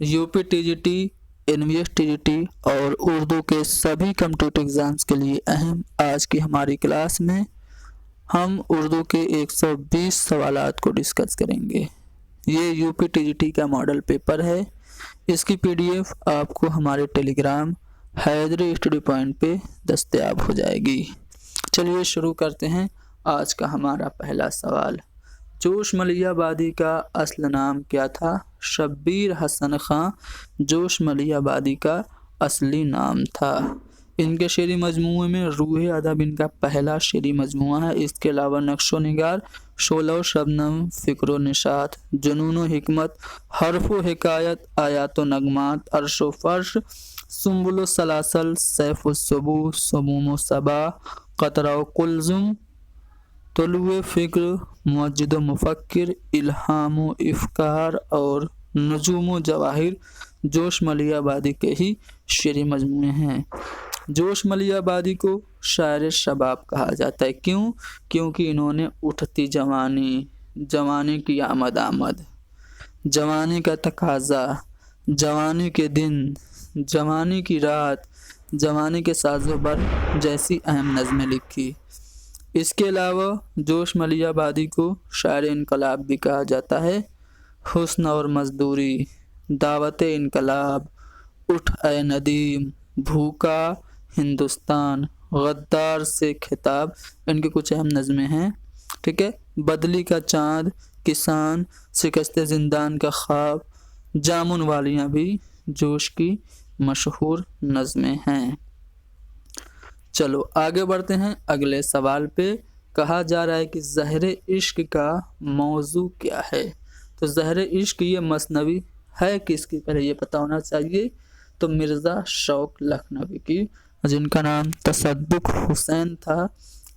UP TGT, NVS TGT और उर्दू के सभी कम्पिटिटिव एग्ज़ाम्स के लिए अहम आज की हमारी क्लास में हम उर्दू के 120 सवालात को डिस्कस करेंगे। ये यूपी टीजीटी का मॉडल पेपर है। इसकी पीडीएफ आपको हमारे टेलीग्राम हैदरी स्टडी पॉइंट पे दस्तयाब हो जाएगी। चलिए शुरू करते हैं। आज का हमारा पहला सवाल, जोश मलियाबादी का असल नाम क्या था? शब्बीर हसन खां जोश मलियाबादी का असली नाम था। इनके शेरी मजमूए में रूह अदब इनका पहला शेरी मजमूआ है। इसके अलावा नक्शो निगार, शोलो शबनम, फ़िक्रो निशात, जुनून हिकमत, हरफो हिकायत, आयातो नगमात, अर्शो फर्श, सुम्बुलो सलासल, सैफो सुबू, समूमो सबा, कतराओ कुलजुम, तुलुए फ़िक्र, मुअज्जिदो मुफक्किर, इल्हामो इफ़कार और नजूमो जवाहिर जोश मलियाबादी के ही शेरी मजमूए हैं। जोश मलियाबादी को शायर शबाब कहा जाता है। क्यों? क्योंकि इन्होंने उठती जवानी, जवानी की आमद, जवानी का तकाजा, जवानी के दिन, जवानी की रात, जवानी के साज़ोबर जैसी अहम नज़में लिखी। इसके अलावा जोश मलियाबादी को शायर इनकलाब भी कहा जाता है। हुस्न और मजदूरी, दावत इनकलाब, उठ ए नदीम, भूखा हिंदुस्तान, गद्दार से खिताब, इनके कुछ अहम नज़में हैं। ठीक है। बदली का चाँद, किसान, शिकस्ते जिंदान का ख्वाब, जामुन वालियाँ भी जोश की मशहूर नज़में हैं। चलो आगे बढ़ते हैं अगले सवाल पे। कहा जा रहा है कि ज़हरे इश्क का मौजू क्या है? तो ज़हरे इश्क ये मसनवी है किसकी, पहले ये पता होना चाहिए। तो मिर्ज़ा शौक लखनवी की, जिनका नाम तसद्दुक़ हुसैन था,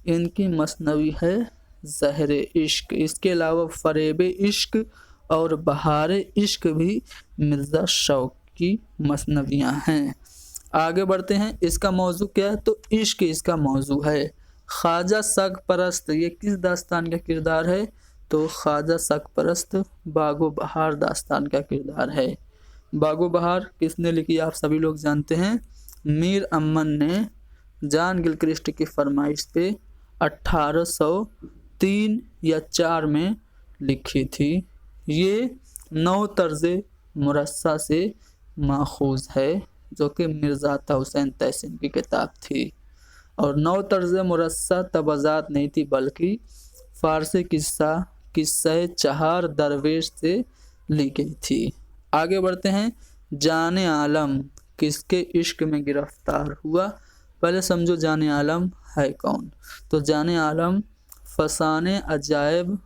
इनकी मसनवी है ज़हरे इश्क। इसके अलावा फ़रेब इश्क और बहार इश्क भी मिर्ज़ा शौक की मसनवियाँ हैं। आगे बढ़ते हैं। इसका मौजू क्या है? तो इश्क इसका मौजू है। ख्वाजा शक परस्त ये किस दास्तान का किरदार है? तो ख्वाजा शक परस्त बागो बहार दास्तान का किरदार है। बागो बहार किसने लिखी आप सभी लोग जानते हैं। मीर अमन ने जॉन गिलक्रिस्ट की फरमाइश पे 1803 या 4 में लिखी थी। ये 9 तर्ज़े मुरस्सा से माखूज है, जो कि मिर्ज़ा हुसैन तहसीन की किताब थी। और 9 तर्ज़ मुरस्सा तबज़ात नहीं थी, बल्कि फ़ारसी किस्सा चहार दरवेश से ली गई थी। आगे बढ़ते हैं। जाने आलम किसके इश्क में गिरफ्तार हुआ? पहले समझो जाने आलम है कौन। तो जाने आलम फसाने अजायब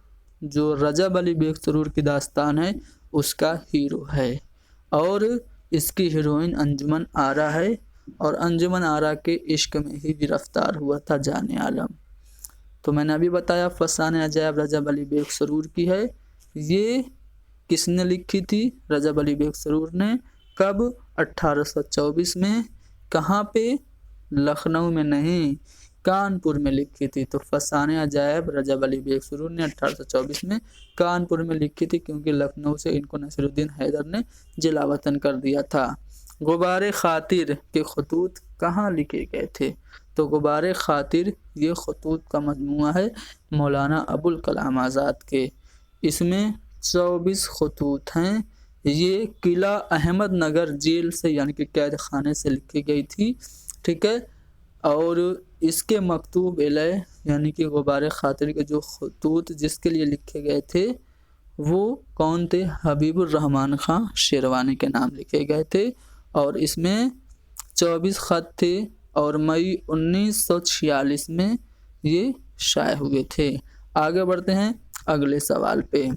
जो रजब अली बेग सुरूर की दास्तान है उसका हीरो है, और इसकी हीरोइन अंजुमन आरा है, और अंजुमन आरा के इश्क में ही गिरफ्तार हुआ था जाने आलम। तो मैंने अभी बताया फसाने अजायब रजब अली बेग सुरूर की है। ये किसने लिखी थी? रजब अली बेग सुरूर ने। कब? 1824 में। कहाँ पे? लखनऊ में नहीं, कानपुर में लिखी थी। तो फसाने अजायब रजब अली बेग सुरूर ने 1824 में कानपुर में लिखी थी, क्योंकि लखनऊ से इनको नसीरुद्दीन हैदर ने जिला वतन कर दिया था। गुबारे खातिर के खतूत कहाँ लिखे गए थे? तो गुबारे खातिर ये खतूत का मजमूआ है मौलाना अबुल कलाम आज़ाद के। इसमें 24 खतूत हैं। ये किला अहमद नगर जेल से यानी कि कैद खाने से लिखी गई थी। ठीक है। और इसके मकतूब इलय यानी कि गुबारे खातिर के जो खतूत जिसके लिए लिखे गए थे वो कौन थे? हबीबुर रहमान खां शेरवानी के नाम लिखे गए थे, और इसमें 24 ख़त थे, और मई 1946 में ये शाये हुए थे। आगे बढ़ते हैं अगले सवाल पे।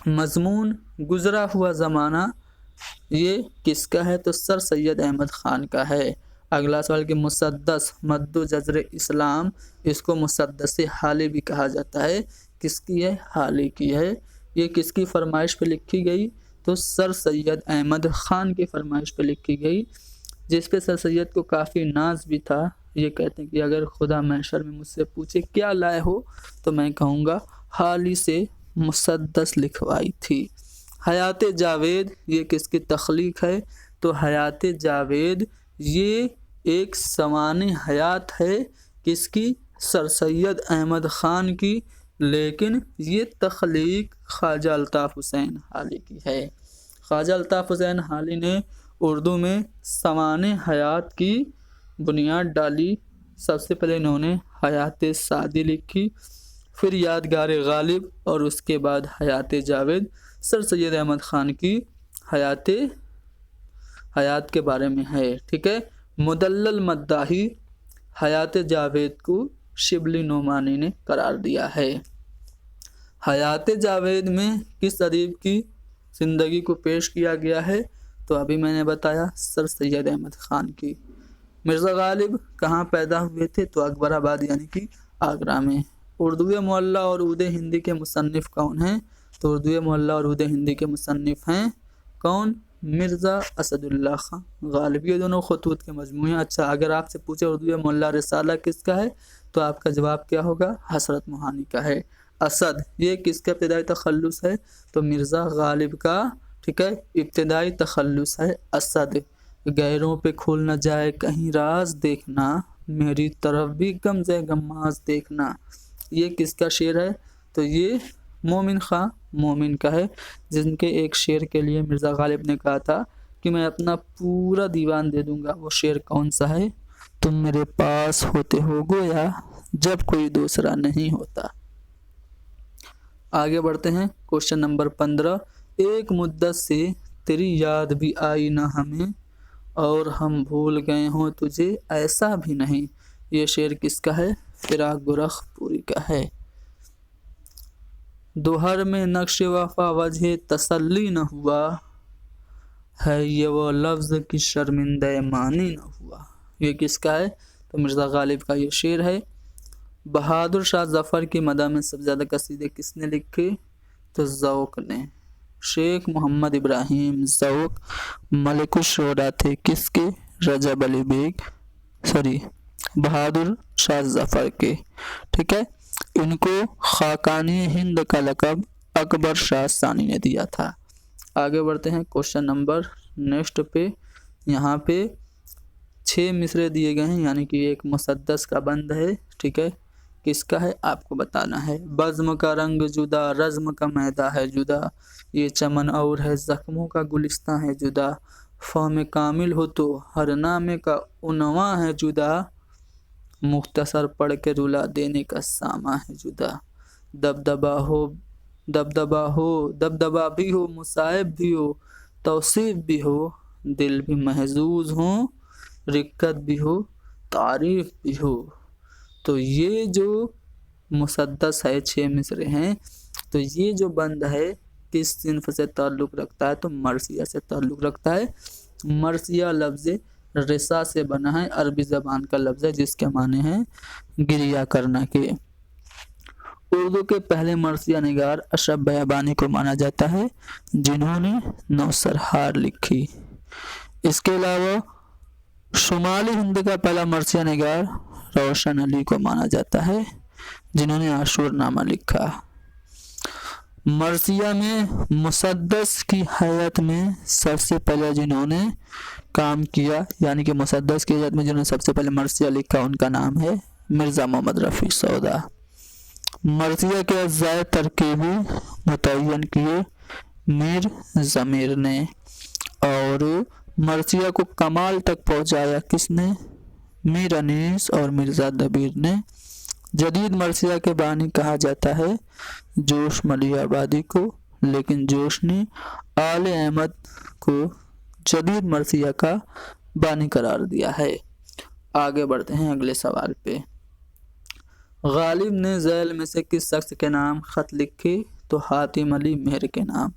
मज़मून गुज़रा हुआ ज़माना ये किसका है? तो सर सैयद अहमद ख़ान का है। अगला सवाल कि मुसद्दस मद्दु जज़र इस्लाम, इसको मुसद्दस हाली भी कहा जाता है, किसकी है? हाली की है। ये किसकी फरमाइश पे लिखी गई? तो सर सैयद अहमद ख़ान की फरमाइश पे लिखी गई, जिस पे सर सैयद को काफ़ी नाज भी था। ये कहते हैं कि अगर खुदा महशर में मुझसे पूछे क्या लाए हो, तो मैं कहूँगा हाली से मुसद्दस लिखवाई थी। حیات جاوید یہ کس کی تخلیق ہے؟ تو حیات جاوید یہ ایک سوانح حیات ہے، کس کی؟ سر سید احمد خان کی، لیکن یہ تخلیق خواجہ الطاف حسین حالی کی ہے۔ خواجہ الطاف حسین حالی نے اردو میں سوانح حیات کی بنیاد ڈالی۔ سب سے پہلے انہوں نے حیات سعدی لکھی، پھر یادگار غالب، اور اس کے بعد حیات جاوید۔ سر سید احمد خان کی حیات کے بارے میں ہے، ٹھیک ہے۔ مدلل مداحی حیات جاوید کو شبلی نعمانی نے قرار دیا ہے۔ حیات جاوید میں کس ادیب کی زندگی کو پیش کیا گیا ہے؟ تو ابھی میں نے بتایا سر سید احمد خان کی۔ مرزا غالب کہاں پیدا ہوئے تھے؟ تو اکبر آباد یعنی کہ آگرہ میں۔ اردو معلیٰ اور عود ہندی کے مصنف کون ہیں؟ تو اردو معلیٰ اور عود ہندی کے مصنف ہیں کون؟ مرزا اسد اللہ خان غالب۔ یہ دونوں خطوط کے مجموعے ہیں۔ اچھا، اگر آپ سے پوچھے اردو معلیٰ رسالہ کس کا ہے تو آپ کا جواب کیا ہوگا؟ حسرت موہانی کا ہے۔ اسد یہ کس کا ابتدائی تخلص ہے؟ تو مرزا غالب کا، ٹھیک ہے، ابتدائی تخلص ہے اسد۔ غیروں پہ کھل نہ جائے کہیں راز دیکھنا، میری طرف بھی غمزہ غماز دیکھنا، یہ کس کا شعر ہے؟ تو یہ مومن خان مومن کا ہے، جن کے ایک شعر کے لیے مرزا غالب نے کہا تھا کہ میں اپنا پورا دیوان دے دوں گا۔ وہ شعر کون سا ہے؟ تم میرے پاس ہوتے ہو گویا جب کوئی دوسرا نہیں ہوتا۔ آگے بڑھتے ہیں، کوشچن نمبر 15۔ ایک مدت سے تیری یاد بھی آئی نہ ہمیں، اور ہم بھول گئے ہوں تجھے ایسا بھی نہیں، یہ شعر کس کا ہے؟ فراق گرخ پوری کا ہے۔ دوہر میں نقش وفا وجہ تسلی نہ ہوا، ہے یہ وہ لفظ کی شرمندہ معنی نہ ہوا، یہ کس کا ہے؟ تو مرزا غالب کا یہ شعر ہے۔ بہادر شاہ ظفر کی مدح میں سب سے زیادہ قصیدے کس نے لکھے؟ تو ذوق نے۔ شیخ محمد ابراہیم ذوق ملک الشعراء تھے، کس کے؟ رجب علی بیگ بہادر شاہ ظفر کے، ٹھیک ہے۔ ان کو خاقانی ہند کا لقب اکبر شاہ ثانی نے دیا تھا۔ آگے بڑھتے ہیں کوشچن نمبر نیکسٹ پہ۔ یہاں پہ 6 مصرے دیے گئے ہیں، یعنی کہ ایک مسدس کا بند ہے، ٹھیک ہے۔ کس کا ہے آپ کو بتانا ہے۔ بزم کا رنگ جدا، رزم کا میدہ ہے جدا، یہ چمن اور ہے زخموں کا گلستہ ہے جدا، فہم کامل ہو تو ہر نامے کا عنواں ہے جدا، مختصر پڑھ کے رلا دینے کا ساماں ہے جدا، دبدبا بھی ہو، مصائب بھی ہو، توصیف بھی ہو، دل بھی محظوظ ہوں، رکت بھی ہو، تعریف بھی ہو۔ تو یہ جو مسدس ہے، 6 مصرے ہیں، تو یہ جو بند ہے کس صنف سے تعلق رکھتا ہے؟ تو مرثیہ سے تعلق رکھتا ہے۔ مرثیہ لفظ رثا سے بنا ہے، عربی زبان کا لفظ ہے جس کے معنی ہیں گریہ کرنا کے۔ اردو کے پہلے مرثیہ نگار اشرف بیابانی کو مانا جاتا ہے، جنہوں نے نوسرہار لکھی۔ اس کے علاوہ شمالی ہند کا پہلا مرثیہ نگار روشن علی کو مانا جاتا ہے، جنہوں نے عاشور نامہ لکھا۔ مرثیہ میں مسدس کی حیات میں سب سے پہلے جنہوں نے کام کیا، یعنی کہ مسدس کی حیات میں جنہوں نے سب سے پہلے مرثیہ لکھا، ان کا نام ہے مرزا محمد رفیع سودا۔ مرثیہ کے اجزائے ترکیبی متعین کیے میر ضمیر نے، اور مرثیہ کو کمال تک پہنچایا کس نے؟ میر انیس اور مرزا دبیر نے۔ جدید مرثیہ کے بانی کہا جاتا ہے جوش ملی آبادی کو، لیکن جوش نے آل احمد کو جدید مرثیہ کا بانی قرار دیا ہے۔ آگے بڑھتے ہیں اگلے سوال پہ۔ غالب نے ذیل میں سے کس شخص کے نام خط لکھے؟ تو حاتم علی مہر کے نام۔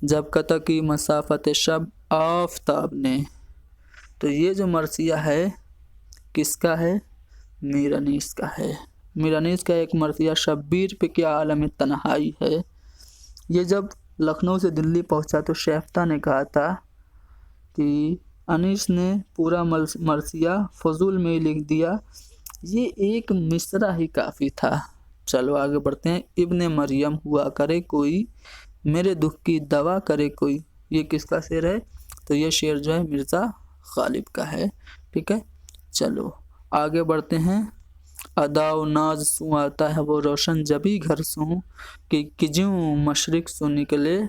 جب قطع کی مسافت شب آفتاب نے، تو یہ جو مرثیہ ہے کس کا ہے؟ میر انیس کا ہے۔ میر انیس کا ایک مرثیہ شبیر پہ کیا عالم تنہائی ہے۔ یہ جب لکھنؤ سے دلی پہنچا تو شیفتہ نے کہا تھا کہ انیس نے پورا مرثیہ فضول میں لکھ دیا، یہ ایک مصرع ہی کافی تھا۔ چلو آگے بڑھتے ہیں۔ ابن مریم ہوا کرے کوئی मेरे दुख की दवा करे कोई, ये किसका शेर है? तो ये शेर जो है मिर्ज़ा गालिब का है। ठीक है, चलो आगे बढ़ते हैं। अदाओ नाज सू आता है वो रोशन जभी घर सूँ, कि ज्यों मशरिक से निकले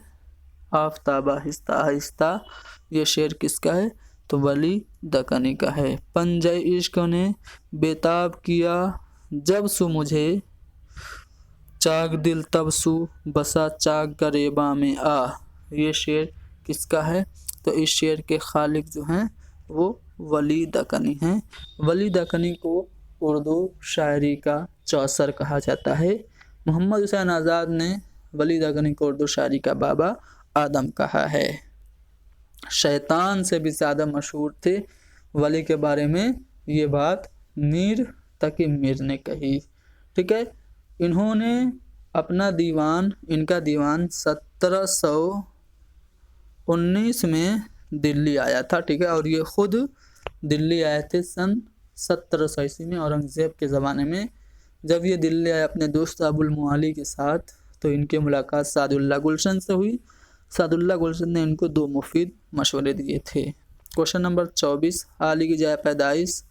आफताब आहिस्ता आहिस्ता, ये शेर किसका है? तो वली दकनी का है। पंजे इश्क ने बेताब किया जब सु मुझे, चाक दिल तब सु बसा चाक गरेबा में आ, ये शेर किसका है? तो इस शेर के खालिक जो हैं वो वली दकनी हैं। वली दकनी को उर्दू शायरी का चौसर कहा जाता है। मोहम्मद हुसैन आज़ाद ने वली दकनी को उर्दू शायरी का बाबा आदम कहा है। शैतान से भी ज़्यादा मशहूर थे वली के बारे में, ये बात मीर तकी मीर ने कही। ठीक है, इन्होंने अपना दीवान, इनका दीवान 1719 में दिल्ली आया था। ठीक है, और ये ख़ुद दिल्ली आए थे सन 1700 ईस्वी में, औरंगज़ेब के ज़माने में। जब ये दिल्ली आए अपने दोस्त अबुल मुआली के साथ, तो इनकी मुलाकात सादुल्लाह गुलशन से हुई। सादुल्लाह गुलशन ने इनको 2 मुफीद मशवरे दिए थे। क्वेश्चन नंबर 24, हाल की जाए पैदाइश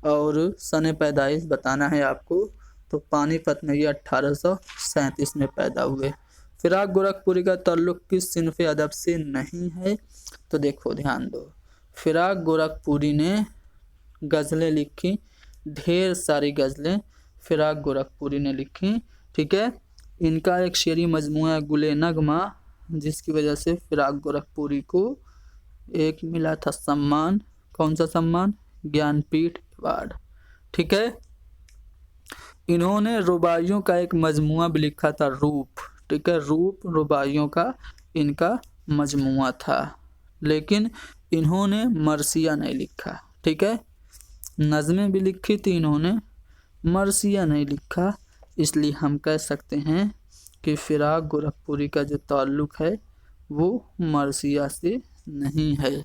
और सन पैदाइश बताना है आपको। तो पानीपत में ये 1837 में पैदा हुए। फिराक गोरखपुरी का ताल्लुक़ किस सिनफ़ अदब से नहीं है? तो देखो ध्यान दो, फिराक गोरखपुरी ने गज़लें लिखी, ढेर सारी गज़लें फिराक गोरखपुरी ने लिखी। ठीक है, इनका एक शेरी मजमूआ गुले नगमा, जिसकी वजह से फिराक गोरखपुरी को एक मिला था सम्मान। कौन सा सम्मान? ज्ञानपीठ अवार्ड। ठीक है, इन्होंने रुबाइयों का एक मजमूआ भी लिखा था, रूप। ठीक है, रूप रुबाइयों का इनका मजमूआ था, लेकिन इन्होंने मरसिया नहीं लिखा। ठीक है, नज़में भी लिखी थी इन्होंने, मरसिया नहीं लिखा। इसलिए हम कह सकते हैं कि फिराक गोरखपुरी का जो ताल्लुक़ है वो मरसिया से नहीं है।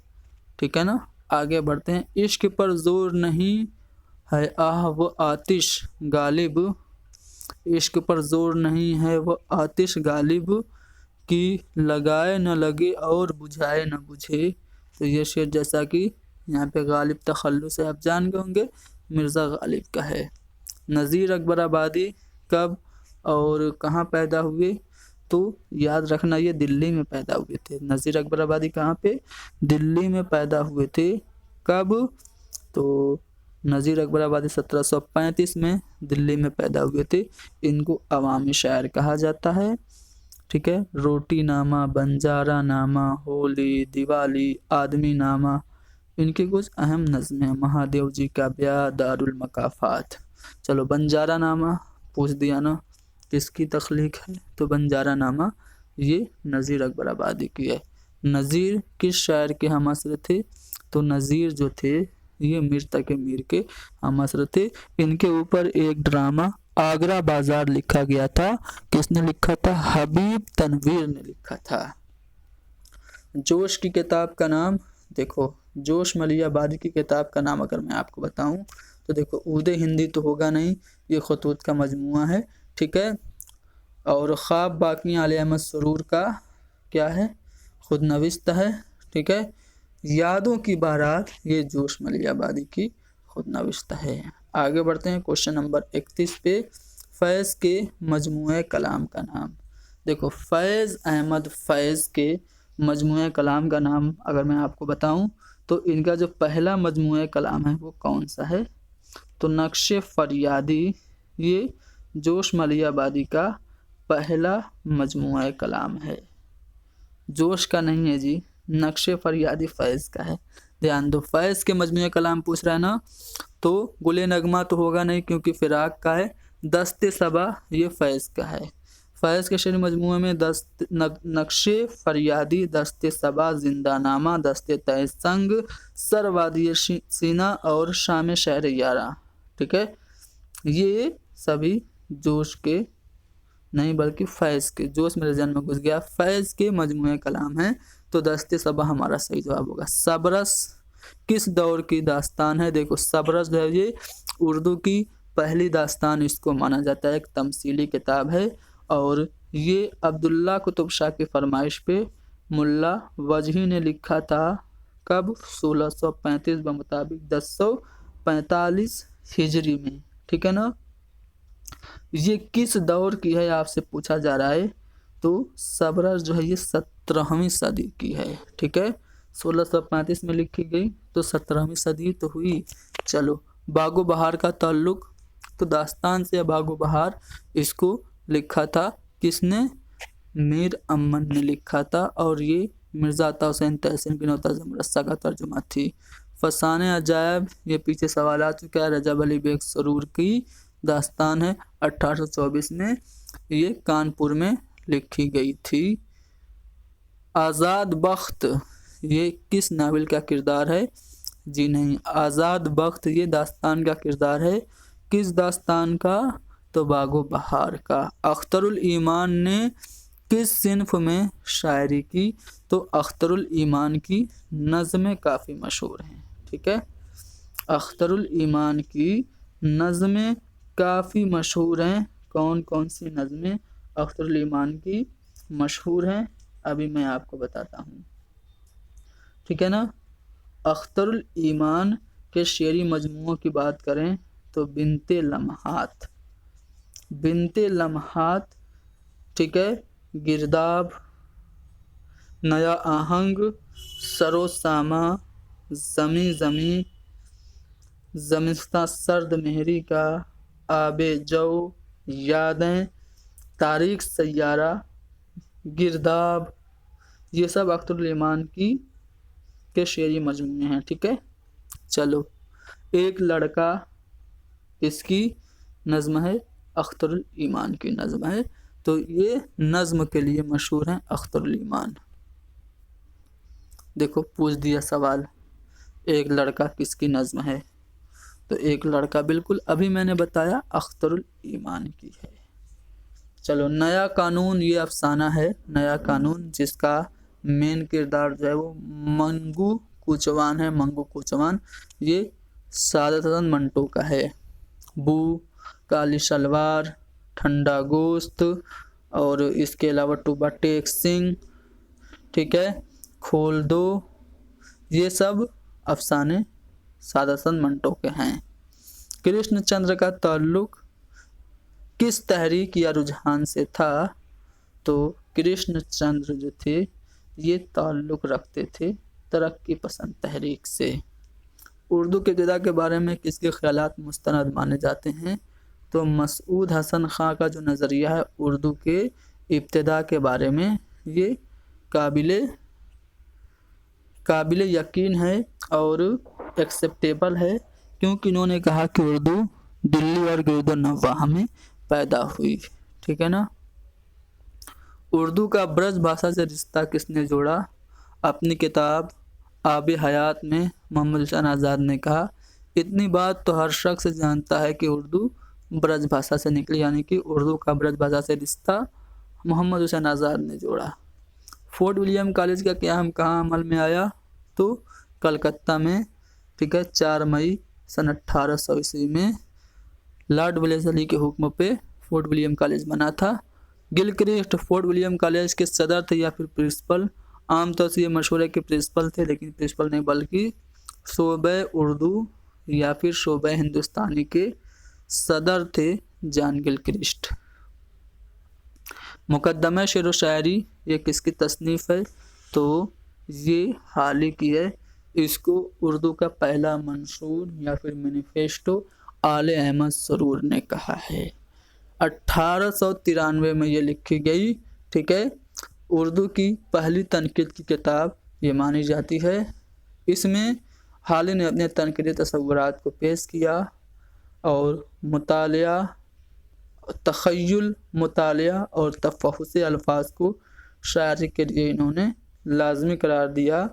ठीक है ना, आगे बढ़ते हैं। इश्क पर जोर नहीं है आह वो आतिश गालिब, इश्क पर जोर नहीं है वो आतिश गालिब, कि लगाए न लगे और बुझाए न बुझे। तो ये शेर जैसा कि यहाँ पे गालिब तखल्लुस है, आप जान गए होंगे, मिर्ज़ा गालिब का है। नज़ीर अकबर आबादी कब और कहाँ पैदा हुए? तो याद रखना ये दिल्ली में पैदा हुए थे। नज़ीर अकबर आबादी कहाँ पे? दिल्ली में पैदा हुए थे। कब? तो नज़ीर अकबर आबादी 1735 में दिल्ली में पैदा हुए थे। इनको अवामी शायर कहा जाता है। ठीक है, रोटी नामा, बंजारा नामा, होली, दिवाली, आदमी नामा, इनके कुछ अहम नज़में हैं। महादेव जी का ब्याह, दारुल मकाफात। चलो बंजारा नामा पूछ दिया ना, किसकी तख्लीक है? तो बंजारा नामा ये नज़ीर अकबर आबादी की है। नज़ीर किस शायर के हम असर थे? तो नज़ीर जो थे ये मीर तकी मीर के हम असर थे। इनके ऊपर एक ड्रामा आगरा बाजार लिखा गया था। किसने लिखा था? हबीब तनवीर ने लिखा था। जोश की किताब का नाम देखो, जोश मलियाबादी की किताब का नाम अगर मैं आपको बताऊं तो देखो, उर्दू हिंदी तो होगा नहीं, ये खतूत का मजमूआ है। ठीक है, और ख्वाब बाकी आले अहमद सुरूर का क्या है? खुद नविश्त है। ठीक है, यादों की बारात ये जोश मलियाबादी की खुद नविश्त है। आगे बढ़ते हैं क्वेश्चन नंबर 31 पे। फैज़ के मजमूए कलाम का नाम। देखो, फैज़ अहमद फैज़ के मजमूए कलाम का नाम अगर मैं आपको बताऊं तो इनका जो पहला मजमूए कलाम है वो कौन सा है? तो नक्शे फरियादी, ये जोश मलियाबादी का पहला मजमूआ कलाम है। जोश का नहीं है जी, नक्शे फरियादी फैज़ का है। ध्यान दो, फैज़ के मजमूए कलाम पूछ रहा है ना, तो गुले नगमा तो होगा नहीं क्योंकि फिराक का है। दस्ते सबा ये फैज़ का है। फैज़ के शेर मजमूए में नक्शे फरियादी, दस्ते सबा, जिंदानामा, दस्ते तय संग, सरवादी सीना और शाम शहर यारा। ठीक है, ये सभी जोश के नहीं बल्कि फैज़ के, जोश मेरे जन्म में घुस गया, फैज़ के मजमूए कलाम हैं। तो दस्ते सबा हमारा सही जवाब होगा। सबरस किस दौर की दास्तान है? देखो, सबरस जो है ये उर्दू की पहली दास्तान इसको माना जाता है। एक तमसीली किताब है और ये अब्दुल्ला कुतुब शाह की फरमाइश पे मुल्ला वजही ने लिखा था। कब? 1635 बमुताबिक 1045 हिजरी में। ठीक है ना। ये किस दौर की है आपसे पूछा जा रहा है, तो सबरस जो है ये 17वीं सदी की है। ठीक है, 1635 में लिखी गई तो 17वीं सदी तो हुई। चलो, बागो बहार का ताल्लुक, तो दास्तान से बागो बहार इसको लिखा था किसने? मीर अमन ने लिखा था, और ये मिर्ज़ा अता हुसैन तहसीन बिन तज़म रस्सा का तर्जुमा थी। फसाने अजायब, ये पीछे सवाल आ चुका है, रजब अली बेग सरूर की दास्तान है, 1824 में ये कानपुर में लिखी गई थी। आज़ाद बख्त, ये किस नावल का किरदार है? जी नहीं, आज़ाद बख्त ये दास्तान का किरदार है। किस दास्तान का? तो बागो बहार का। अख्तरुल ईमान ने किस सिन्फ में शायरी की? तो अख्तरुल ईमान की नज़में काफ़ी मशहूर हैं। ठीक है, अख्तरुल ईमान की नज़में काफ़ी मशहूर हैं। कौन कौन सी नज़में अख्तरुल ईमान की मशहूर हैं, अभी मैं आपको बताता हूँ। ठीक है ना। अख्तरुल ईमान के शेरी मजमूओं की बात करें तो बिनते लम्हात, बिनते लम्हात, ठीक है, गिरदाब, नया आहंग, सरो सामा, ज़मी ज़मी, ज़मिस्ता सर्द मेहरी का, आबे जो, यादें, तारीख सैयारा, गिरदाब, ये सब अख्तरुल ईमान की के शेरी मजमूए हैं। ठीक है, चलो, एक लड़का इसकी नज़्म है, अख्तरुल ईमान की नज़्म है, तो ये नज़्म के लिए मशहूर हैं अख्तरुल ईमान। देखो, पूछ दिया सवाल, एक लड़का किसकी नज़्म है, तो एक लड़का बिल्कुल अभी मैंने बताया अख्तरुल ईमान की है। चलो, नया कानून, ये अफसाना है नया कानून, जिसका मेन किरदार जो है वो मंगू कुचवान है। मंगू कुचवान ये सादत हसन मंटो का है। बू, काली शलवार, ठंडा गोश्त, और इसके अलावा टूबा टेक सिंह, ठीक है, खोल दो, ये सब अफसाने सादत हसन मंटो के हैं। कृष्णचंद्र का ताल्लुक किस तहरीक या रुझान से था? तो कृष्णचंद्र जो थे ये ताल्लुक़ रखते थे तरक्की पसंद तहरीक से। उर्दू के इब्तिदा के बारे में किसके ख्यालात मुस्तनद माने जाते हैं? तो मसूद हसन खां का जो नज़रिया है उर्दू के इब्तिदा के बारे में, ये काबिल यकीन है और एक्सेप्टेबल है, क्योंकि इन्होंने कहा कि उर्दू दिल्ली और गिरदोनवाह में पैदा हुई। ठीक है ना। उर्दू का ब्रज भाषा से रिश्ता किसने जोड़ा? अपनी किताब आब हयात में मोहम्मद हुसैन आज़ाद ने कहा, इतनी बात तो हर शख्स जानता है कि उर्दू ब्रज भाषा से निकली, यानी कि उर्दू का ब्रज भाषा से रिश्ता मोहम्मद हुसैन आज़ाद ने जोड़ा। फोर्ट विलियम कॉलेज का क़याम कहाँ अमल में आया? तो कलकत्ता में। ठीक है, 4 मई सन 1800 ईस्वी में लॉर्ड वेलेस्ली के हुक्म पे फोर्ट विलियम कॉलेज बना था। गिलक्रिस्ट फोर्ट विलियम कॉलेज के सदर थे या फिर प्रिंसिपल? आमतौर से ये मशहूर है कि प्रिंसिपल थे, लेकिन प्रिंसिपल नहीं बल्कि शोबे उर्दू या फिर शोबे हिंदुस्तानी के सदर थे जॉन गिलक्रिस्ट। मुकद्दमे शेर व शायरी ये किसकी तसनीफ़ है? तो ये हाल की है। इसको उर्दू का पहला मंशूर या फिर मैनिफेस्टो आले अहमद सरूर ने कहा है। 1893 में ये लिखी गई। ठीक है, उर्दू की पहली तनकीद की किताब ये मानी जाती है। इसमें हाली ने अपने तनकीदी तसव्वुरात को पेश किया और मुतालिया, तख़य्युल, मुतालिया और तफ़हुस अल्फाज को शायरी के लिए इन्होंने लाजमी करार दिया।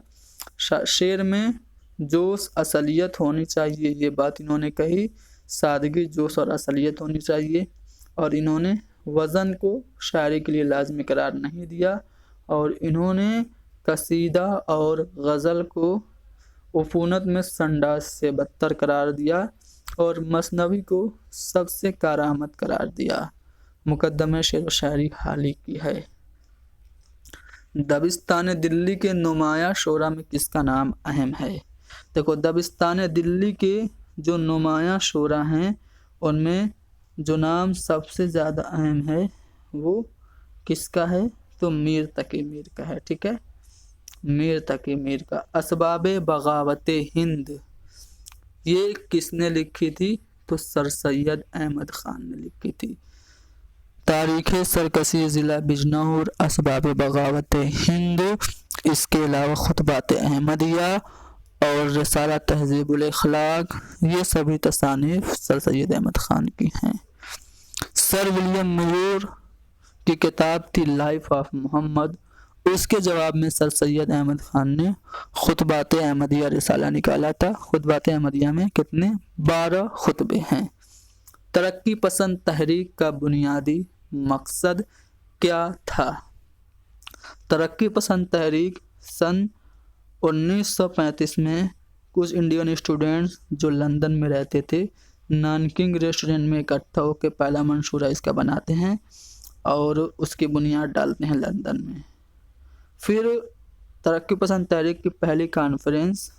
शेर में जोश असलियत होनी चाहिए, ये बात इन्होंने कही। सादगी, जोश और असलियत होनी चाहिए। और इन्होंने वज़न को शायरी के लिए लाजमी करार नहीं दिया। और इन्होंने कसीदा और गज़ल को उफ़ूनत में संडास से बदतर करार दिया और मसनवी को सबसे कारामद करार दिया। मुकद्दमे शेर व शायरी हाल ही की है। दबिस्तान दिल्ली के नुमाया शोरा में किसका नाम अहम है? देखो, दबिस्तान दिल्ली के जो नुमाया शोरा हैं उनमें जो नाम सबसे ज़्यादा अहम है वो किसका है? तो मीर तकी मीर का है। ठीक है, मीर तकी मीर का। असबाबे बगावते हिंद ये किसने लिखी थी? तो सर सैयद अहमद खान ने लिखी थी। तारीख़ सरकशी ज़िला बिजनौर, असबाब बगावत हिंद, इसके अलावा खुतबात अहमदिया और रिसाला तहज़ीबुल अखलाक, ये सभी तसानीफ़ सर सैयद अहमद ख़ान की हैं। सर विलियम मुर की किताब थी लाइफ ऑफ मोहम्मद, उसके जवाब में सर सैयद अहमद ख़ान ने खुतबात अहमदिया रिसाला निकाला था। खुतबात अहमदिया में कितने? 12 खुतबे हैं। तरक्की पसंद तहरीक का बुनियादी मकसद क्या था? तरक्की पसंद तहरीक सन 1935 में कुछ इंडियन स्टूडेंट्स जो लंदन में रहते थे नानकिंग रेस्टोरेंट में इकट्ठा होकर पहला मंशूरा इसका बनाते हैं और उसकी बुनियाद डालते हैं लंदन में। फिर तरक्की पसंद तहरीक की पहली कॉन्फ्रेंस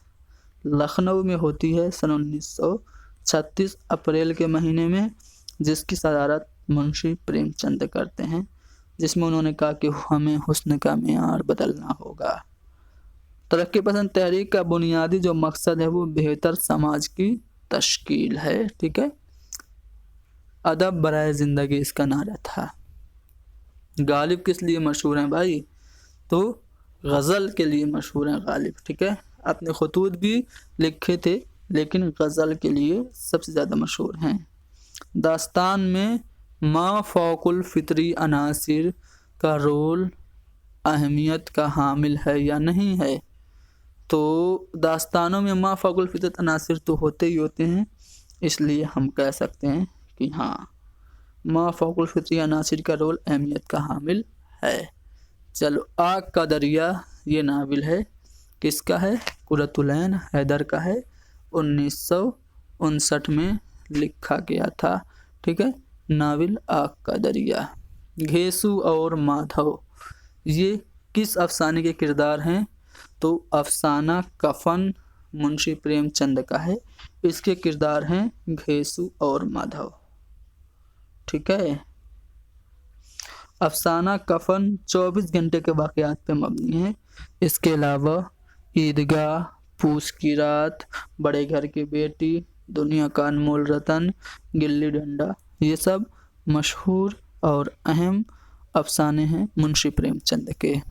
लखनऊ में होती है सन 1936 अप्रैल के महीने में, जिसकी सदारत मुंशी प्रेमचंद करते हैं, जिसमें उन्होंने कहा कि हमें हुस्न का मेयार बदलना होगा। तरक्की पसंद तहरीक का बुनियादी जो मकसद है वो बेहतर समाज की तश्कील है। ठीक है, अदब बराए ज़िंदगी इसका नारा था। गालिब किस लिए मशहूर हैं भाई? तो गज़ल के लिए मशहूर हैं गालिब। ठीक है, अपने खतूत भी लिखे थे लेकिन गज़ल के लिए सबसे ज़्यादा मशहूर हैं। दास्तान में मा फ़ौकुल फ़ितरी अनासिर का रोल अहमियत का हामिल है या नहीं है? तो दास्तानों में मा फ़ौकुल फ़ितरत अनासिर तो होते ही होते हैं, इसलिए हम कह सकते हैं कि हाँ, मा फ़ौकुल फ़ितरी अनासिर का रोल अहमियत का हामिल है। चलो, आग का दरिया ये नावल है, किसका है? कुरतुल ऐन हैदर का है, 1959 में लिखा गया था। ठीक है, नावल आग का दरिया। घेसू और माधव ये किस अफसाने के किरदार हैं? तो अफसाना कफन मुंशी प्रेमचंद का है, इसके किरदार हैं घेसू और माधव। ठीक है, अफसाना कफन 24 घंटे के वाक़यात पे मबनी है। इसके अलावा ईदगाह, पूस की रात, बड़े घर की बेटी, दुनिया का अनमोल रतन, गिल्ली डंडा, ये सब मशहूर और अहम अफसाने हैं मुंशी प्रेमचंद के।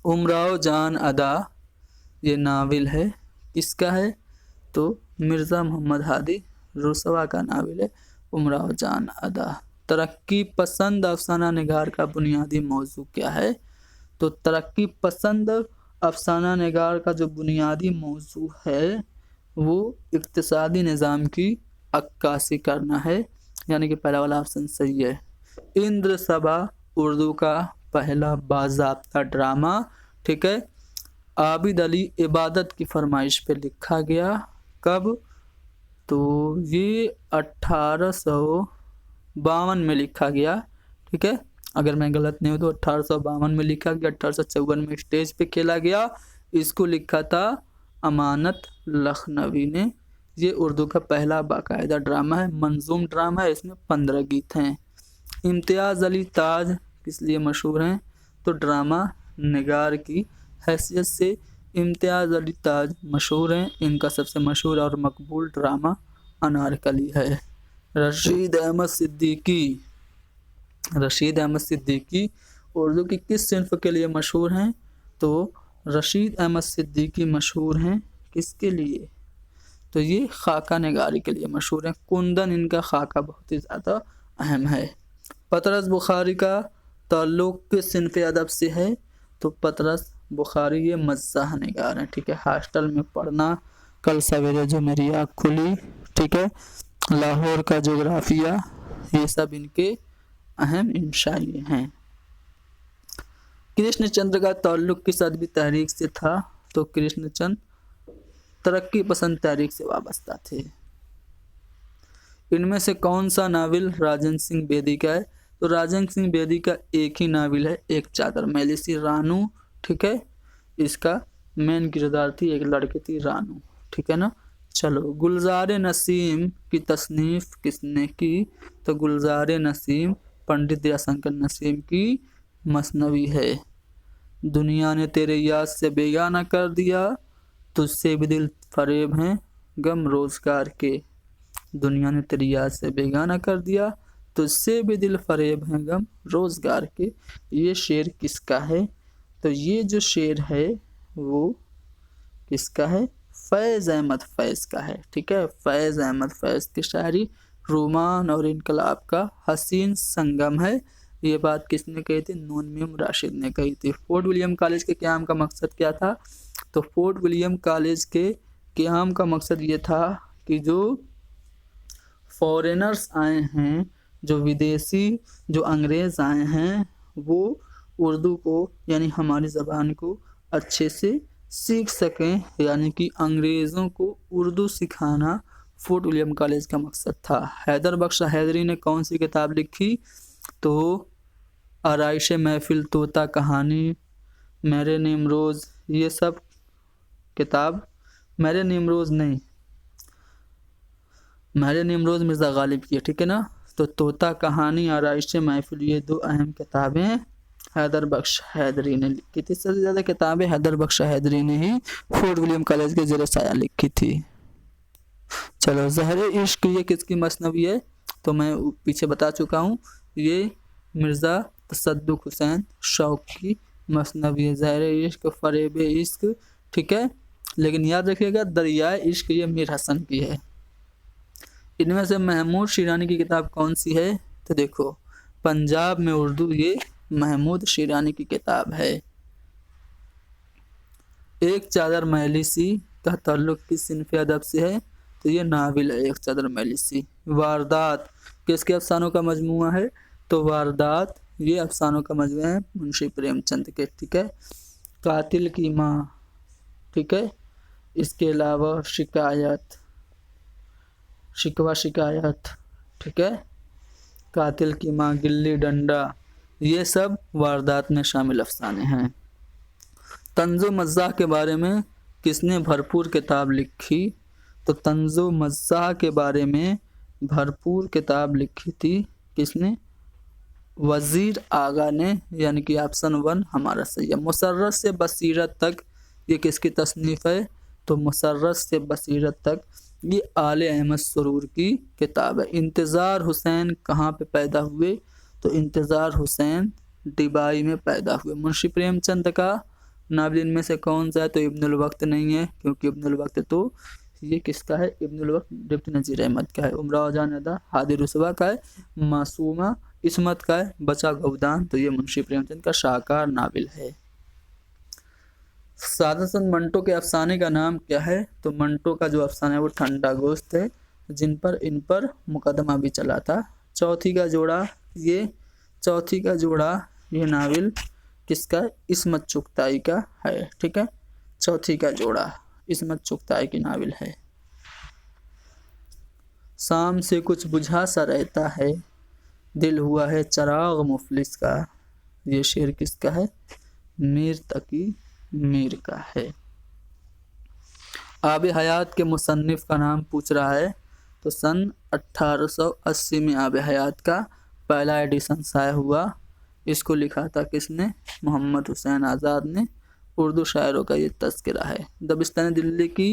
उमराव जान अदा ये नावल है, किसका है? तो मिर्ज़ा मोहम्मद हादी रुसवा का नावल है उमराव जान अदा। तरक्की पसंद अफसाना निगार का बुनियादी मौजू क्या है? तो तरक्की पसंद अफसाना निगार का जो बुनियादी मौजू है वो इक्तिसादी निज़ाम की अक्कासी करना है, यानी कि पहला वाला ऑप्शन सही है। इंद्र सभा उर्दू का पहला बाज़ाब्ता ड्रामा। ठीक है, आबिद अली इबादत की फरमाइश पे लिखा गया। कब? तो ये 1852 में लिखा गया। ठीक है, अगर मैं गलत नहीं हूँ तो 1852 में लिखा गया। 1854 में स्टेज पे खेला गया। इसको लिखा था अमानत लखनवी ने। ये उर्दू का पहला बाकायदा ड्रामा है, मंजूम ड्रामा है, इसमें 15 गीत हैं। इम्तियाज़ अली ताज किस लिए मशहूर हैं? तो ड्रामा निगार की हैसियत से इम्तियाज़ अली ताज मशहूर हैं। इनका सबसे मशहूर और मकबूल ड्रामा अनारकली है। रशीद अहमद सिद्दीकी उर्दू की किस सिन्फ के लिए मशहूर हैं? तो रशीद अहमद सिद्दीकी मशहूर हैं किसके लिए? तो ये खाका निगारी के लिए मशहूर हैं। कुंदन इनका खाका बहुत ही ज़्यादा अहम है। पतरस बुखारी का ताल्लुक़ किस सिन्फ़ अदब से है? तो पतरस बुखारी ये मज़ाह निगार हैं। ठीक है, हॉस्टल में पढ़ना, कल सवेरे जो मेरी आँख खुली, ठीक है, लाहौर का जोग्राफिया, ये सब इनके अहम इंशाए हैं। कृष्णचंद्र का ताल्लुक़ किस अदबी तहरीक से था? तो कृष्णचंद्र तरक्की पसंद तहरीक से वाबस्ता थे। इनमें से कौन सा नावल राजन सिंह बेदी का है? तो राजेंद्र सिंह बेदी का एक ही नावल है, एक चादर मैली सी रानू, ठीक है। इसका मेन किरदार थी, एक लड़की थी रानू, ठीक है ना। चलो, गुलजार नसीम की तसनीफ किसने की? तो गुलजार नसीम पंडित दयाशंकर नसीम की मसनवी है। दुनिया ने तेरे याद से बेगाना कर दिया, तुझसे भी दिल फरेब हैं गम रोजगार के। दुनिया ने तेरी याद से बेगाना कर दिया, तुझसे भी दिल फरेब हैं गम रोजगार के। ये शेर किसका है? तो ये जो शेर है वो किसका है? फैज़ अहमद फैज़ का है, ठीक है। फैज़ अहमद फैज़ की शायरी रोमान और इनकलाब का हसीन संगम है। ये बात किसने कही थी? नून मीम राशिद ने कही थी। फोर्ट विलियम कॉलेज के क़याम का मकसद क्या था? तो फोर्ट विलियम कॉलेज के क़याम का मकसद ये था कि जो फॉरेनर्स आए हैं, जो विदेशी, जो अंग्रेज़ आए हैं, वो उर्दू को यानी हमारी ज़बान को अच्छे से सीख सकें, यानी कि अंग्रेज़ों को उर्दू सिखाना फोर्ट विलियम कॉलेज का मकसद था। हैदर बख्श हैदरी ने कौन सी किताब लिखी? तो आराइश महफिल, तोता कहानी, मेरे निमरोज़, ये सब किताब, मेरे निमरोज़ मिर्ज़ा गालिब की है, ठीक है ना। तो तोता कहानी, आराइश महफिल, ये दो अहम किताबें हैदर बख्श हैदरी ने लिखी थी। सबसे ज़्यादा किताबें हैदर बख्श हैदरी ने ही फोर्ट विलियम कॉलेज के ज़ेर साया लिखी थी। चलो, ज़हरे इश्क ये किसकी मसनवी है? तो मैं पीछे बता चुका हूँ, ये मिर्ज़ा तसद्दुक़ हुसैन शौक़ की मसनवी है। ज़हरे इश्क, फ़रेब इश्क, ठीक है। लेकिन याद रखिएगा, दरियाए इश्क ये मीर हसन की है। इनमें से महमूद शिरानी की किताब कौन सी है? तो देखो, पंजाब में उर्दू, ये महमूद शिरानी की किताब है। एक चादर मैली सी का ताल्लुक किस सिनफ़ अदब से है? तो ये नावल है, एक चादर मैली सी। वारदात किसके अफसानों का मजमूआ है? तो वारदात ये अफसानों का मजमूआ है मुंशी प्रेमचंद के, ठीक है। कातिल की माँ, ठीक है। इसके अलावा शिकायत, ठीक है। कातिल की माँ, गिल्ली डंडा, ये सब वारदात में शामिल अफसाने हैं। तंज़ो मज़ाह के बारे में किसने भरपूर किताब लिखी? तो तंज़ो मज़ाह के बारे में भरपूर किताब लिखी थी किसने? वज़ीर आगा ने, यानी कि ऑप्शन 1 हमारा सही है। मुसर्रत से बसीरत तक, ये किसकी तसनीफ़ है? तो मुसर्रत से बसीरत तक ये आले अहमद सुरूर की किताब है। इंतज़ार हुसैन कहाँ पे पैदा हुए? तो इंतज़ार हुसैन डिबाई में पैदा हुए। मुंशी प्रेमचंद का नावल इनमें से कौन सा है? तो इब्नुल वक्त नहीं है, क्योंकि इब्नुल वक्त तो ये किसका है? इब्नुल वक्त डिप्टी नज़ीर अहमद का है। उमराव जान अदा हादी रुसवा का है। मासूमा इसमत का है। बचा गौदान, तो ये मुंशी प्रेमचंद का शाहकार नावल है। सादत चंद मंटो के अफसाने का नाम क्या है? तो मंटो का जो अफसाना है वो ठंडा गोश्त है, इन पर मुकदमा भी चला था। चौथी का जोड़ा ये नावल किसका? इस्मत चुगताई का है, ठीक है। चौथी का जोड़ा इस्मत चुगताई की नावल है। शाम से कुछ बुझा सा रहता है, दिल हुआ है चराग मुफलिस का, ये शेर किसका है? मीर तकी मीर का है। आब हयात के मुसन्निफ का नाम पूछ रहा है, तो सन 1880 में आब हयात का पहला एडिशन शाया हुआ। इसको लिखा था किसने? मोहम्मद हुसैन आज़ाद ने। उर्दू शायरों का ये तज़किरा है। दबिस्तान दिल्ली की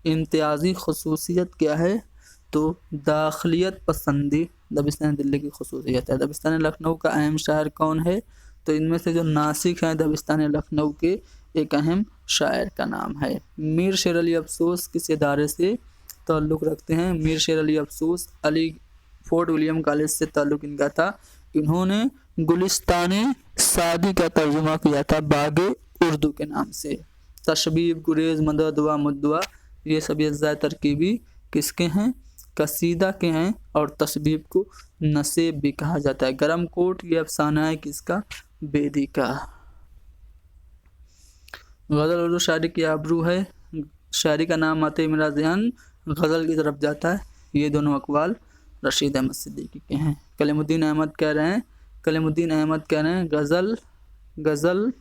इम्तियाज़ी खसूसियत क्या है? तो दाखिलियत पसंदी दबिस्तान दिल्ली की खसूसियत है। दबिस्तान लखनऊ का अहम शायर कौन है? तो इनमें से जो नासिक हैं दबिस्तान लखनऊ के, एक अहम शायर का नाम है। मीर शेर अली अफसोस किस इदारे से ताल्लुक़ रखते हैं? मीर शेर अली अफसोस अली फोर्ट विलियम कॉलेज से ताल्लुक़ इनका था। इन्होंने गुलिस्ताने सादी का तर्जुमा किया था बागे उर्दू के नाम से। तशबीब, गुरेज, मदद व मुद्दवा, ये सब अज्जाए तरकीबी किसके हैं? कसीदा के हैं। और तशबीब को नसेब भी कहा जाता है। गरम कोट ये अफसाना है किसका? बेदी का। गज़ल उर्दू शायरी की आबरू है। शायरी का नाम आते ही मेरा ध्यान गज़ल की तरफ जाता है। ये दोनों अकवाल रशीद अहमद सिद्दीकी के हैं। कलीमुद्दीन अहमद कह रहे हैं कलीमुद्दीन अहमद कह रहे हैं गज़ल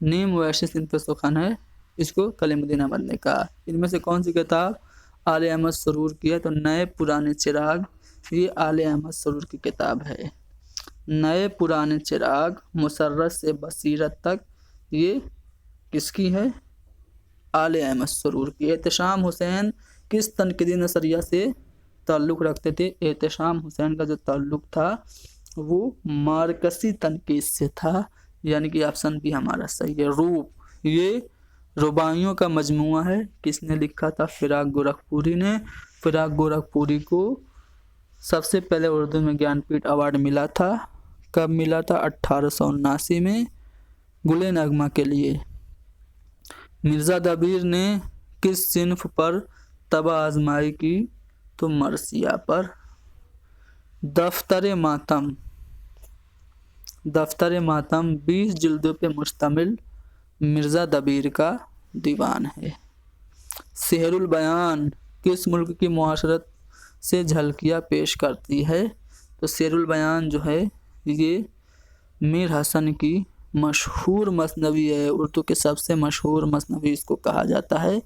नीम वैसे सिंपल सुखन है, इसको कलीमुद्दीन अहमद ने कहा। इनमें से कौन सी किताब आले अहमद सरूर की है? तो नए पुराने चिराग, ये आले अहमद सरूर की किताब है। नए पुराने चिराग मुसर्रत से बसीरत तक, ये किसकी है? आले अहमद सरूर की। एहतशाम हुसैन किस तनकीदी नज़रिया से ताल्लुक़ रखते थे? एहतशाम हुसैन का जो ताल्लुक़ था वो मार्कसी तनकीद से था, यानी कि ऑप्शन बी हमारा सही है। रूप, ये रुबाइयों का मजमुआ है। किसने लिखा था? फिराक गोरखपुरी ने। फिराक गोरखपुरी को सबसे पहले उर्दू में ज्ञानपीठ अवार्ड मिला था। कब मिला था? 1879 में, गुले नगमा के लिए। मिर्ज़ा दबीर ने किस सिन्फ पर तबा आजमाई की? तो मरसिया पर। दफ्तर मातम 20 जिल्दों पे मुश्तमिल मिर्ज़ा दबीर का दीवान है। सेहरुल बयान किस मुल्क की मुआशरत से झलकियाँ पेश करती है? तो सेहरुल बयान जो है ये मीर हसन की मशहूर मसनवी है, उर्दू के सबसे मशहूर मसनवी इसको कहा जाता है।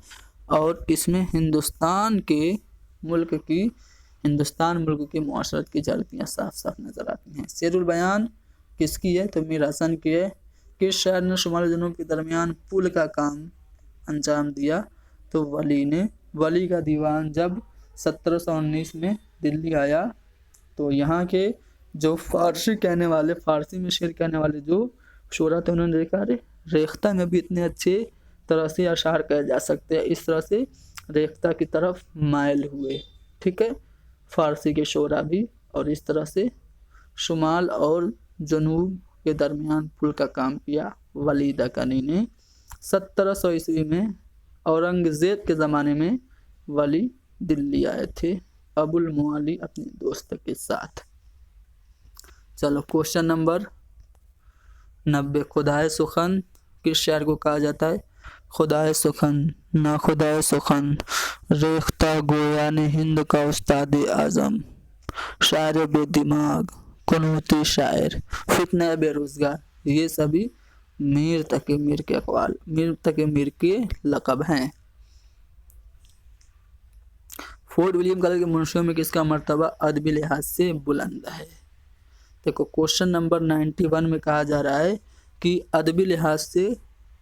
और इसमें हिंदुस्तान मुल्क की मुआशरत की झलकियाँ साफ साफ नज़र आती हैं। सेहरुल बयान किसकी है? तो मीर हसन की है। किस शहर ने शुमाल जनूब के दरमियान पुल का काम अंजाम दिया? तो वली ने। वली का दीवान जब 1719 में दिल्ली आया तो यहाँ के जो फारसी में शेर कहने वाले जो शोरा थे, उन्होंने देखा अरे रेख्ता में भी इतने अच्छे तरह से अशार कहे जा सकते हैं, इस तरह से रेख्ता की तरफ माइल हुए। ठीक है, फारसी के शोरा भी, और इस तरह से शुमाल और जनूब के दरमियान पुल का काम किया वली दकनी ने। 1700 ईस्वी में औरंगज़ेब के ज़माने में वली दिल्ली आए थे अबुल मुआली अपने दोस्त के साथ। चलो क्वेश्चन नंबर 90, खुदाए सुखन किस शायर को कहा जाता है? खुदाए सुखन, ना खुदाए सुखन, रेख्ता गोया ने हिंद का उस्ताद आज़म, शायर बेदिमाग, कुनूती शायर, फितने बेरोज़गार, ये सभी मीर तकी मीर के लक़ब हैं। फोर्ट विलियम कॉलेज के मुंशियों में किसका मर्तबा अदबी लिहाज से बुलंद है? देखो क्वेश्चन नंबर 91 में कहा जा रहा है कि अदबी लिहाज से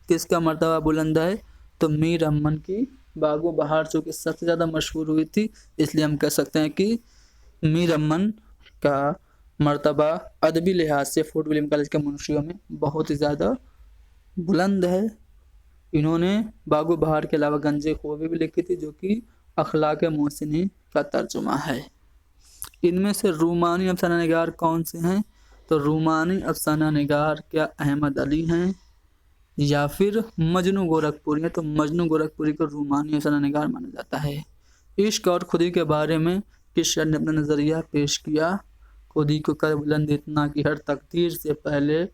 किसका मर्तबा बुलंद है? तो मीर अमन की बागो बहार चूँकि सबसे ज़्यादा मशहूर हुई थी, इसलिए हम कह सकते हैं कि मीर अमन का मर्तबा अदबी लिहाज से फोर्ट विलियम कॉलेज के मुंशियों में बहुत ही ज़्यादा बुलंद है। इन्होंने बागो बहार के अलावा गंजे ख़ूबी भी लिखी थी जो कि अखलाक मोहसिनी का तर्जुमा है। इनमें से रूमानी अफसाना निगार कौन से हैं? तो रूमानी अफसाना निगार क्या अहमद अली हैं या फिर मजनू गोरखपुरी है? तो मजनू गोरखपुरी को रूमानी अफसाना निगार माना जाता है। इश्क और खुदी के बारे में किस शायर ने अपना नज़रिया पेश किया? खुदी को कर बुलंद इतना कि हर तकदीर से पहले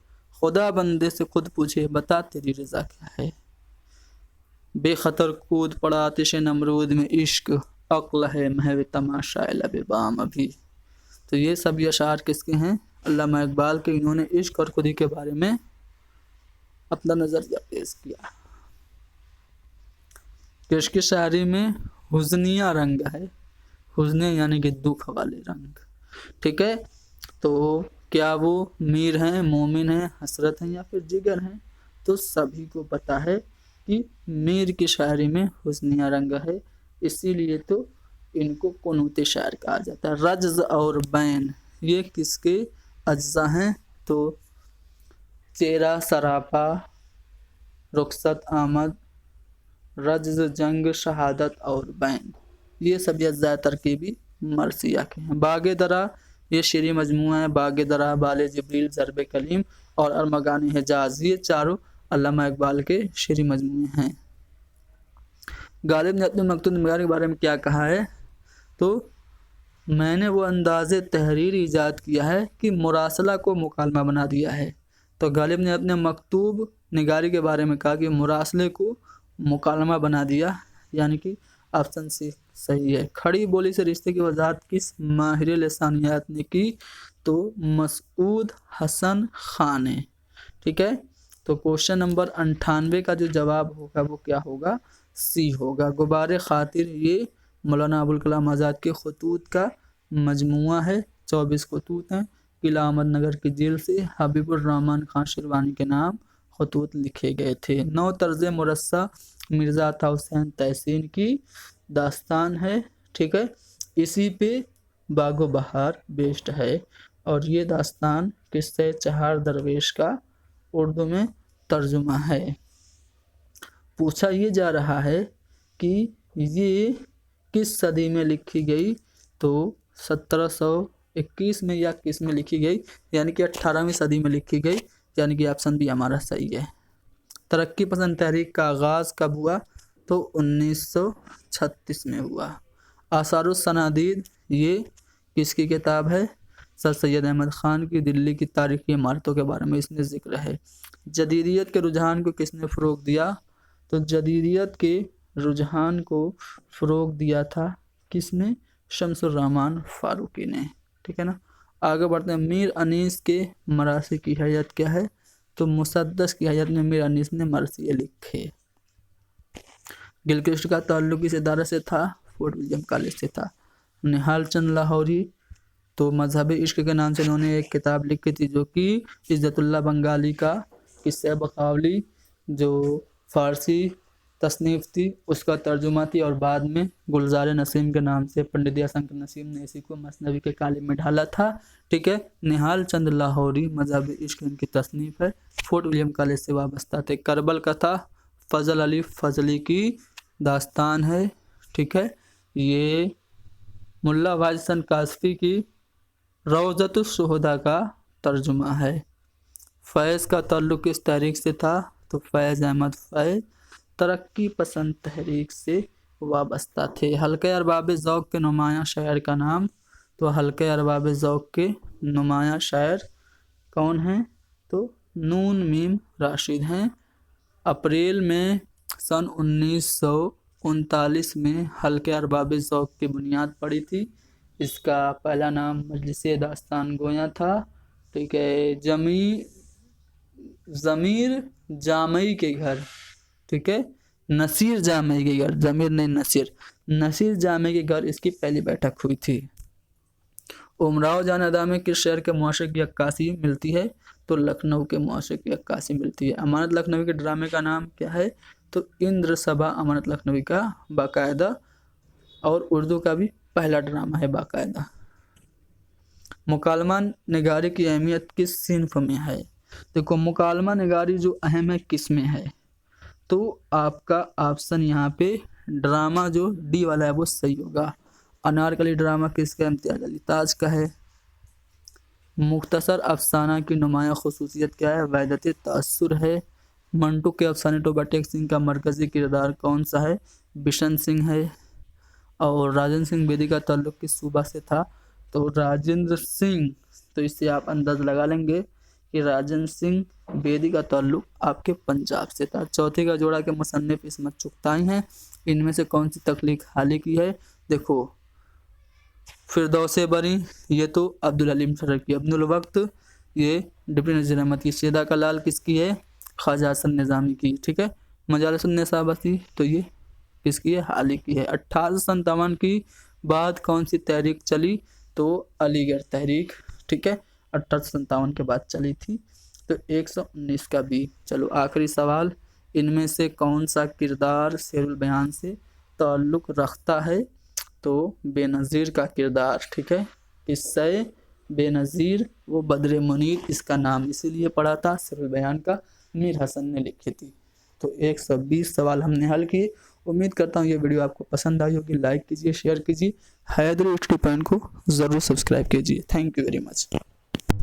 खुदा बंदे से खुद पूछे बता तेरी रज़ा क्या है। बेखतर कूद पड़ा आतिश नमरूद में इश्क, अक्ल है महव तमाशा लब बाम अभी। तो ये सब अशार किसके हैं? अल्लामा इकबाल के। इन्होंने इश्क और खुदी के बारे में अपना नज़रिया पेश किया। किसकी शायरी में हुज़निया रंग है? हुज़ने यानी कि दुख वाले रंग। ठीक है, तो क्या वो मीर हैं, मोमिन हैं, हसरत हैं या फिर जिगर हैं? तो सभी को पता है कि मीर की शायरी में हुस्निया रंग है, इसीलिए तो इनको कुनूती शायर कहा जाता है। रज्ज़ और बैन ये किसके अज्जा हैं? तो चेहरा सरापा, रुखसत आमद, रज्ज़ जंग, शहादत और बैन, ये सभी अज्जा तरकीबी मरसिया के हैं। बागे दरा ये शेरी मजमूआ है। बागे दरा, बाले जिब्रील, ज़रबे कलीम और अरमगानी हिजाज, ये चारों अल्लामा इकबाल के शेरी मजमूए हैं। गालिब ने अपने मकतूब निगार के बारे में क्या कहा है? तो मैंने वो अंदाज़े तहरीर ईजाद किया है कि मुरासला को मुकालमा बना दिया है। तो गालिब ने अपने मकतूब निगारी के बारे में कहा कि मुरासले को मुकालमा बना दिया, यानी कि ऑप्शन सी सही है। खड़ी बोली से रिश्ते की वजाहत किस माहिर लिसानियात ने की? तो मसूद हसन खान है। ठीक है, तो क्वेश्चन नंबर 98 का जो जवाब होगा वो क्या होगा, सी होगा। गुबारे खातिर ये मौलाना अबुल कलाम आज़ाद के खतूत का मजमुआ है, 24 खतूत हैं। किला अहमदनगर की जेल से हबीबुर रहमान खान शिरवानी के नाम खतूत लिखे गए थे। 9 तर्ज मुरस्सा मिर्ज़ा अता हुसैन तहसीन की दास्तान है। ठीक है, इसी पे बागो बहार बेस्ड है और ये दास्तान किस्से चहार दरवेश का उर्दू में तर्जुमा है। पूछा ये जा रहा है कि ये किस सदी में लिखी गई, तो 1721 में या किस में लिखी गई, यानी कि 18वीं सदी में लिखी गई, यानी कि ऑप्शन बी हमारा सही है। तरक्की पसंद तहरीक का आगाज़ कब हुआ, तो 1936 में हुआ। आसारुस सनादीद ये किसकी किताब है, सर सैयद अहमद ख़ान की। दिल्ली की तारीख़ी इमारतों के बारे में इसमें ज़िक्र है। जदीदियत के रुझान को किसने फ़रोग़ दिया, तो जदीदियत के रुझान को फ़रोग़ दिया था किसने, शम्सुर रहमान फ़ारूक़ी ने। ठीक है ना, आगे बढ़ते हैं। मीर अनीस के मरासी की हैयत क्या है, तो मुसद्दस की हैयत में मीर अनीस ने मरसिए लिखे। गिलक्रिस्ट का ताल्लुक इस इदारे से था, फोर्ट विलियम कॉलेज से था। निहाल चंद लाहौरी तो मजहब इश्क के नाम से उन्होंने एक किताब लिखी थी जो कि इज़्ज़तुल्लाह बंगाली का किस्सा बकावली जो फ़ारसी तसनीफ़ थी उसका तर्जुमा थी, और बाद में गुलजार नसीम के नाम से पंडित दयाशंकर नसीम ने इसी को मसनवी के कालिम में ढाला था। ठीक है, निहाल चंद लाहौरी मजहब इश्क इनकी तसनीफ़ है, फोर्ट विलियम कॉलेज से वाबस्ता थे। करबल कथा फ़ज़ल अली फ़ज़ली की दास्तान है। ठीक है, ये मुल्ला वाजिद हसन कासफ़ी की रौज़तुश शुहदा का तर्जुमा है। फैज़ का ताल्लुक़ किस तहरीक से था, तो फैज़ अहमद फैज़ तरक्की पसंद तहरीक से वाबस्ता थे। हल्के अरबाब ज़ौक़ के नुमायाँ शायर का नाम, तो हल्के अरबाब ज़ौक़ के नुमायाँ शायर कौन हैं, तो नून मीम राशिद हैं। अप्रैल में सन 1939 में हल्के अरबाब ज़ौक़ की बुनियाद पड़ी थी। इसका पहला नाम मजलिस दास्तान गोयां था। ठीक है, ज़मीर जामई के घर, ठीक है, नसीर जामई के घर, ज़मीर नहीं नसीर जामई के घर इसकी पहली बैठक हुई थी। उमराव जान अदा में किस शहर के मुआशिक की अक्कासी मिलती है, तो लखनऊ के मुआशिक की अक्कासी मिलती है। अमानत लखनवी के ड्रामे का नाम क्या है, तो इंद्र सभा अमानत लखनवी का बाकायदा और उर्दू का भी पहला ड्रामा है बाकायदा। मुकालमा निगारी की अहमियत किस सिन्फ में है, देखो मुकालमा निगारी जो अहम है किस में है, तो आपका ऑप्शन यहाँ पे ड्रामा जो डी वाला है वो सही होगा। अनारकली ड्रामा किसका, इम्तियाज़ अली ताज का है। मुख्तसर अफसाना की नुमाया खुसूसियत क्या है, वहदत तासुर है। मंटू के अफसाने टोबा टेक सिंह का मरकज़ी किरदार कौन सा है, बिशन सिंह है। और राजेंद्र सिंह बेदी का ताल्लुक़ किस सूबा से था, तो राजेंद्र सिंह, तो इससे आप अंदाज़ लगा लेंगे कि राजेंद्र सिंह बेदी का ताल्लुक़ आपके पंजाब से था। चौथे का जोड़ा के मुसन्निफ़ इस्मत चुगताई हैं, इनमें से कौन सी तख्लीक हाल ही की है, देखो फिरदौस बरी ये तो अब्दुल हलीम शरफ की, अब्दुल वक्त ये डिप्टी नज़ीर अहमद की, शेदा का लाल किसकी है, ख्वाजा हसन निज़ामी की। ठीक है, मजालिस उन्निसाबती तो ये किसकी है, हाल ही की है। 1857 की बाद कौन सी तहरीक चली, तो अलीगढ़ तहरीक। ठीक है, 1857 के बाद चली थी, तो 119 का बी। चलो आखिरी सवाल, इनमें से कौन सा किरदार शेरुल बयान से ताल्लुक़ रखता है, तो बेनज़ीर का किरदार। ठीक है, किस्से बेनज़ीर वो बद्र मुनीर इसका नाम इसीलिए पड़ा था, शेरुल बयान का मीर हसन ने लिखी थी। तो 120 सवाल हमने हल किए। उम्मीद करता हूँ ये वीडियो आपको पसंद आई होगी। लाइक कीजिए, शेयर कीजिए, हैदरी स्टडी पॉइंट को ज़रूर सब्सक्राइब कीजिए। Thank you very much.